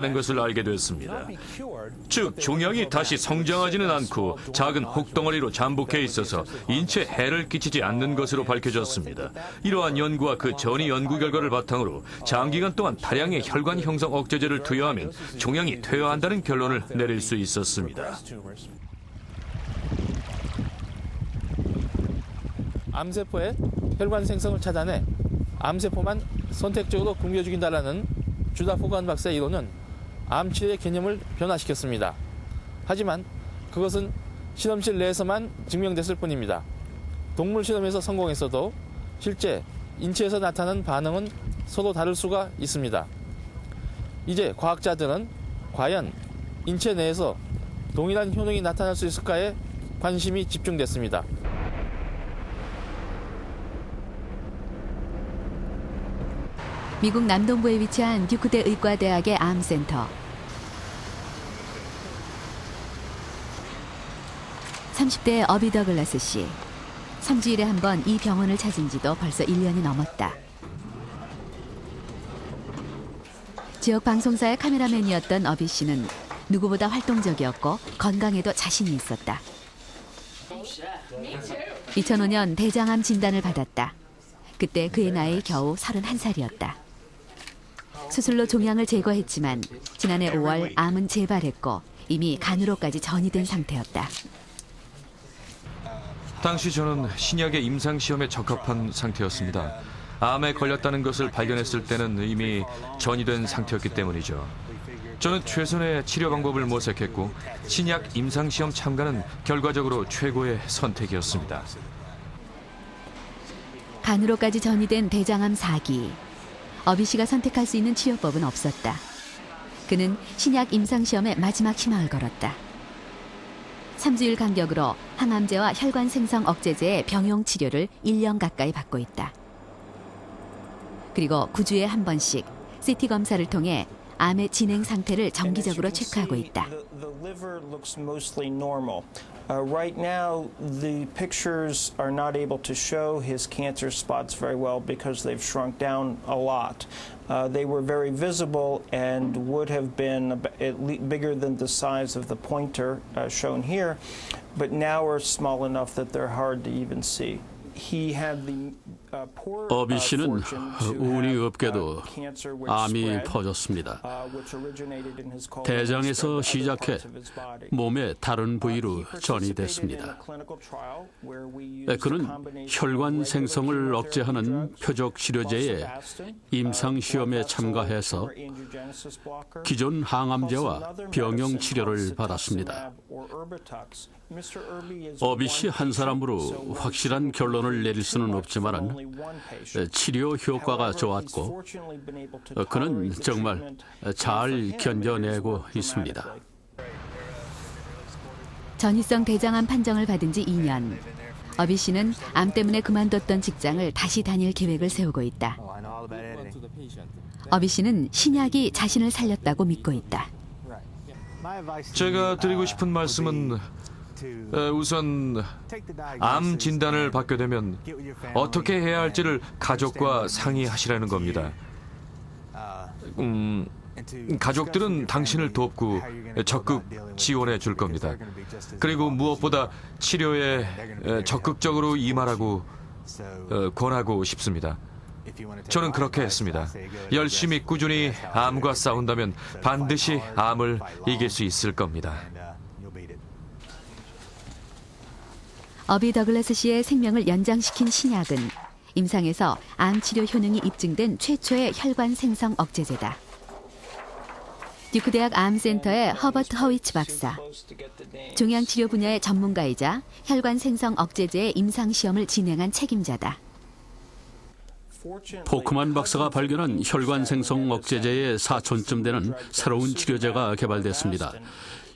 하는 것을 알게 됐습니다. 즉, 종양이 다시 성장하지는 않고 작은 혹덩어리로 잠복해 있어서 인체에 해를 끼치지 않는 것으로 밝혀졌습니다. 이러한 연구와 그 전이 연구 결과를 바탕으로 장기간 동안 다량의 혈관 형성 억제제를 투여하면 종양이 퇴화한다는 결론을 내릴 수 있었습니다. 암세포의 혈관 생성을 차단해 암세포만 선택적으로 굶겨 죽인다라는 주다 포크만 박사의 이론은 암 치료의 개념을 변화시켰습니다. 하지만 그것은 실험실 내에서만 증명됐을 뿐입니다. 동물 실험에서 성공했어도 실제 인체에서 나타나는 반응은 서로 다를 수가 있습니다. 이제 과학자들은 과연 인체 내에서 동일한 효능이 나타날 수 있을까에 관심이 집중됐습니다. 미국 남동부에 위치한 듀크대 의과대학의 암센터. 30대의 어비 더글라스 씨. 3주일에 한 번 이 병원을 찾은 지도 벌써 1년이 넘었다. 지역 방송사의 카메라맨이었던 어비 씨는 누구보다 활동적이었고 건강에도 자신이 있었다. 2005년 대장암 진단을 받았다. 그때 그의 나이 겨우 31살이었다. 수술로 종양을 제거했지만 지난해 5월 암은 재발했고 이미 간으로까지 전이 된 상태였다. 당시 저는 신약의 임상시험에 적합한 상태였습니다. 암에 걸렸다는 것을 발견했을 때는 이미 전이 된 상태였기 때문이죠. 저는 최선의 치료 방법을 모색했고 신약 임상시험 참가는 결과적으로 최고의 선택이었습니다. 간으로까지 전이 된 대장암 4기. 어비 씨가 선택할 수 있는 치료법은 없었다. 그는 신약 임상시험에 마지막 희망을 걸었다. 3주일 간격으로 항암제와 혈관 생성 억제제의 병용 치료를 1년 가까이 받고 있다. 그리고 9주에 한 번씩 CT 검사를 통해 암의 진행 상태를 정기적으로 체크하고 있다. Right now, the pictures are not able to show his cancer spots very well because they've shrunk down a lot. They were very visible and would have been bigger than the size of the pointer shown here, but now are small enough that they're hard to even see. 어비 씨는 운이 없게도 암이 퍼졌습니다. 대장에서 시작해 몸의 다른 부위로 전이 됐습니다. 그는 혈관 생성을 억제하는 표적 치료제의 임상 시험에 참가해서 기존 항암제와 병용 치료를 받았습니다. 어비 씨 한 사람으로 확실한 결론을 내릴 수는 없지만 치료 효과가 좋았고 그는 정말 잘 견뎌내고 있습니다. 전이성 대장암 판정을 받은 지 2년. 어비 씨는 암 때문에 그만뒀던 직장을 다시 다닐 계획을 세우고 있다. 어비 씨는 신약이 자신을 살렸다고 믿고 있다. 제가 드리고 싶은 말씀은 우선 암 진단을 받게 되면 어떻게 해야 할지를 가족과 상의하시라는 겁니다. 가족들은 당신을 돕고 적극 지원해 줄 겁니다. 그리고 무엇보다 치료에 적극적으로 임하라고 권하고 싶습니다. 저는 그렇게 했습니다. 열심히 꾸준히 암과 싸운다면 반드시 암을 이길 수 있을 겁니다. 어비 더글라스 씨의 생명을 연장시킨 신약은 임상에서 암 치료 효능이 입증된 최초의 혈관 생성 억제제다. 듀크 대학 암센터의 허버트 허위츠 박사. 종양 치료 분야의 전문가이자 혈관 생성 억제제의 임상 시험을 진행한 책임자다. 포크만 박사가 발견한 혈관 생성 억제제의 4촌쯤 되는 새로운 치료제가 개발됐습니다.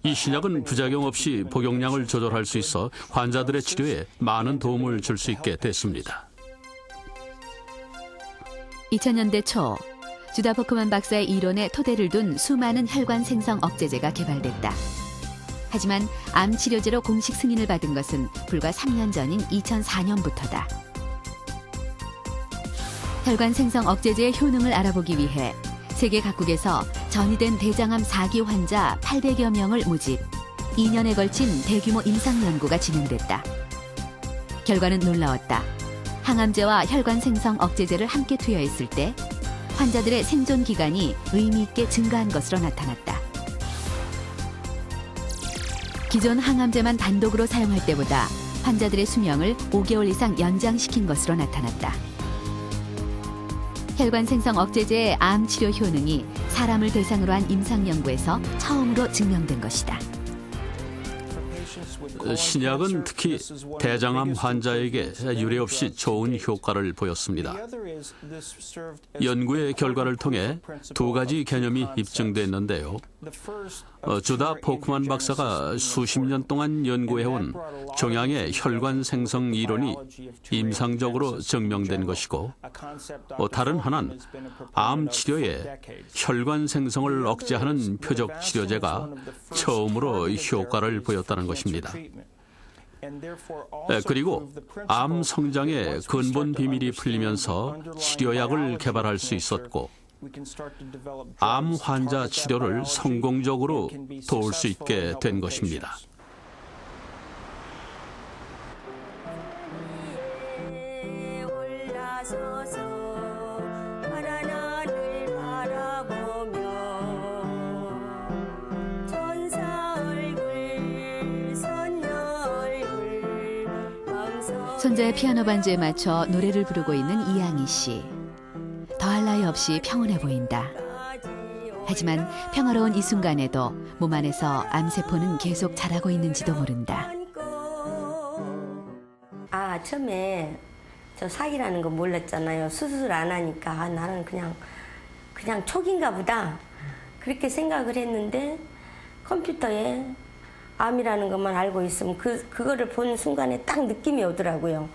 이 신약은 부작용 없이 복용량을 조절할 수 있어 환자들의 치료에 많은 도움을 줄 수 있게 됐습니다. 2000년대 초 주다 포크만 박사의 이론에 토대를 둔 수많은 혈관 생성 억제제가 개발됐다. 하지만 암 치료제로 공식 승인을 받은 것은 불과 3년 전인 2004년부터다. 혈관 생성 억제제의 효능을 알아보기 위해 세계 각국에서 전이된 대장암 4기 환자 800여 명을 모집, 2년에 걸친 대규모 임상 연구가 진행됐다. 결과는 놀라웠다. 항암제와 혈관 생성 억제제를 함께 투여했을 때 환자들의 생존 기간이 의미 있게 증가한 것으로 나타났다. 기존 항암제만 단독으로 사용할 때보다 환자들의 수명을 5개월 이상 연장시킨 것으로 나타났다. 혈관 생성 억제제의 암 치료 효능이 사람을 대상으로 한 임상 연구에서 처음으로 증명된 것이다. 신약은 특히 대장암 환자에게 유례없이 좋은 효과를 보였습니다. 연구의 결과를 통해 두 가지 개념이 입증됐는데요. 주다 포크만 박사가 수십 년 동안 연구해온 종양의 혈관 생성 이론이 임상적으로 증명된 것이고, 다른 하나는 암 치료에 혈관 생성을 억제하는 표적 치료제가 처음으로 효과를 보였다는 것입니다. 그리고 암 성장의 근본 비밀이 풀리면서 치료약을 개발할 수 있었고, 암 환자 치료를 성공적으로 도울 수 있게 된 것입니다. 손자의 피아노 반주에 맞춰 노래를 부르고 있는 이양희 씨. 더할 나위 없이 평온해 보인다. 하지만 평화로운 이 순간에도 몸 안에서 암세포는 계속 자라고 있는지도 모른다. 처음에 저 사기라는 거 몰랐잖아요. 수술 안 하니까 나는 그냥 촉인가 보다 그렇게 생각을 했는데, 컴퓨터에 암이라는 것만 알고 있으면 그거를 본 순간에 딱 느낌이 오더라고요.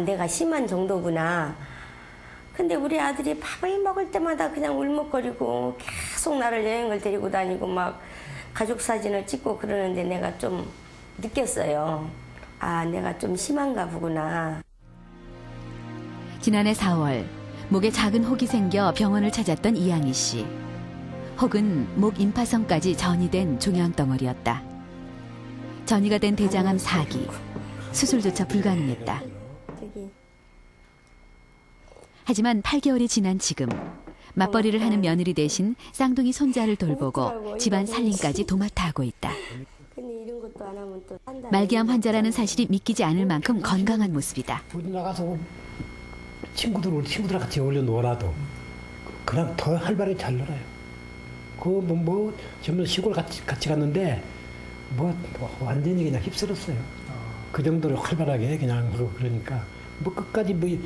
내가 심한 정도구나. 근데 우리 아들이 밥을 먹을 때마다 그냥 울먹거리고 계속 나를 여행을 데리고 다니고 막 가족 사진을 찍고 그러는데 내가 좀 느꼈어요. 내가 좀 심한가 보구나. 지난해 4월 목에 작은 혹이 생겨 병원을 찾았던 이양희 씨. 혹은 목 임파선까지 전이된 종양덩어리였다. 전이가 된 대장암 4기. 수술조차 불가능했다. 하지만 8개월이 지난 지금 맞벌이를 하는 며느리 대신 쌍둥이 손자를 돌보고 집안 살림까지 도맡아 하고 있다. 말기암 환자라는 사실이 믿기지 않을 만큼 건강한 모습이다. 어디 나가서 친구들 같이 어울려 놀아도 그냥 더 활발하게 잘 놀아요. 전부 시골 같이 갔는데 완전히 그냥 휩쓸었어요. 그 정도로 활발하게 그냥 그러니까 끝까지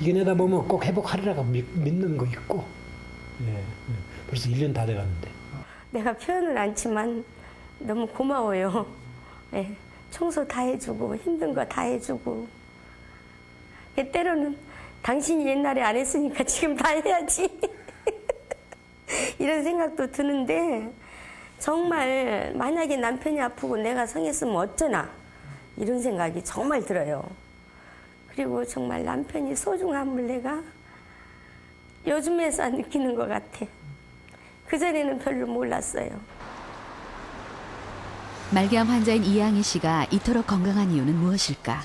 이겨내다 보면 꼭 회복하리라고 믿는 거 있고. 벌써 1년 다 돼갔는데. 내가 표현을 않지만 너무 고마워요. 청소 다 해주고 힘든 거 다 해주고. 때로는 당신이 옛날에 안 했으니까 지금 다 해야지. 이런 생각도 드는데, 정말 만약에 남편이 아프고 내가 성했으면 어쩌나 이런 생각이 정말 들어요. 그리고 정말 남편이 소중함을 내가 요즘에서 느끼는 것 같아. 그전에는 별로 몰랐어요. 말기암 환자인 이양희 씨가 이토록 건강한 이유는 무엇일까?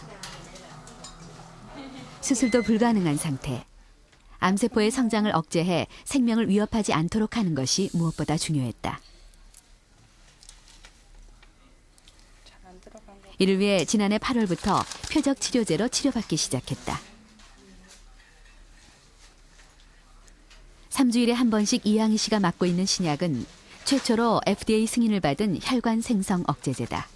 수술도 불가능한 상태. 암세포의 성장을 억제해 생명을 위협하지 않도록 하는 것이 무엇보다 중요했다. 이를 위해 지난해 8월부터 표적 치료제로 치료받기 시작했다. 3주일에 한 번씩 이양희 씨가 맞고 있는 신약은 최초로 FDA 승인을 받은 혈관 생성 억제제다.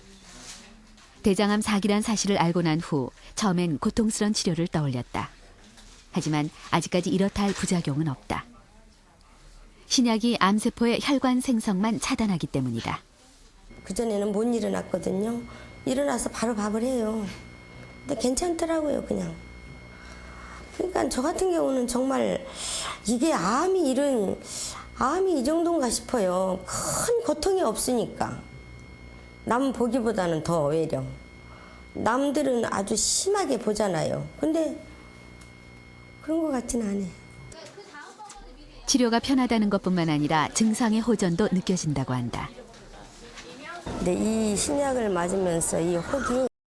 대장암 4기란 사실을 알고 난 후 처음엔 고통스러운 치료를 떠올렸다. 하지만 아직까지 이렇다 할 부작용은 없다. 신약이 암세포의 혈관 생성만 차단하기 때문이다. 그전에는 못 일어났거든요. 일어나서 바로 밥을 해요. 근데 괜찮더라고요, 그냥. 그러니까 저 같은 경우는 정말 이게 암이 이 정도인가 싶어요. 큰 고통이 없으니까. 남 보기보다는 더 오히려. 남들은 아주 심하게 보잖아요. 근데 그런 것 같진 않아요. 치료가 편하다는 것뿐만 아니라 증상의 호전도 느껴진다고 한다. 근데 이 신약을 맞으면서 이 혹이